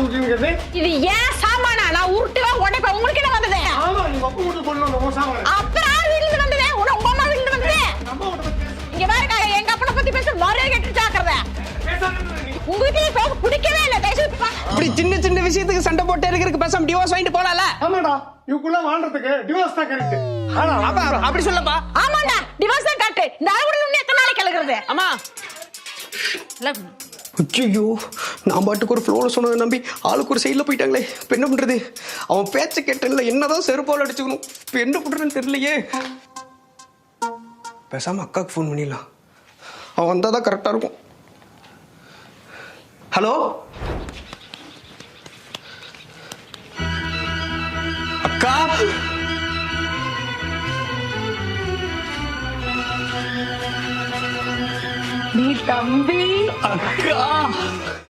உருட்டுங்கிறது? இது ஏன் சாமானா? நான் உருட்டுவேன் உடைப்பேன். உங்களுக்கு என்ன வந்தது? ஆமா, நீ உங்க வீட்டுக்கு கொண்டு வந்த உன் சாமான். அப்புறம் யார் வீட்டுல வந்தது? உங்க அம்மா வீட்டுல வந்தது? நம்ம வீட்டை பத்தி பேசு. இங்க பாருங்க, எங்க அப்பனை பத்தி பேச மரியாதை கெட்டு ஜாக்கிரதை. பேசாதன்னு நீ. உங்ககிட்ட பேச பிடிக்கவே இல்லை. தயவுசெய்து பா. இப்படி சின்ன சின்ன விஷயத்துக்கு சண்டை போட்டே இருக்கிறதுக்கு பேசாம டிவோர்ஸ் வாங்கிட்டு போலாம்ல. ஆமாடா, இவக்குள்ள வாழ்றதுக்கு டிவோர்ஸ் தான் கரெக்ட். ஆனா அப்பா அப்படி சொல்லப்பா. ஆமாண்டா, டிவோர்ஸ் தான் காட்டு. இந்த ஆள் கூட இன்னும் எத்தனை நாளைக்கு கிளக்குறது? அம்மா ஐயோ, நான் பாட்டுக்கு ஒரு ஃப்ளோல சொன்னதை நம்பி ஆளுக்கு ஒரு சைடில் போயிட்டாங்களே. இப்போ என்ன பண்ணுறது? அவன் பேச்சை கேட்டல என்னதான் செருப்பால் அடிச்சுக்கணும். இப்போ என்ன பண்ணுறதுன்னு தெரியலையே. பேசாமல் அக்காவுக்கு ஃபோன் பண்ணிடலாம். அவன் வந்தால் தான் கரெக்டாக இருக்கும். ஹலோ அக்கா. நீ தம்பி அக்கா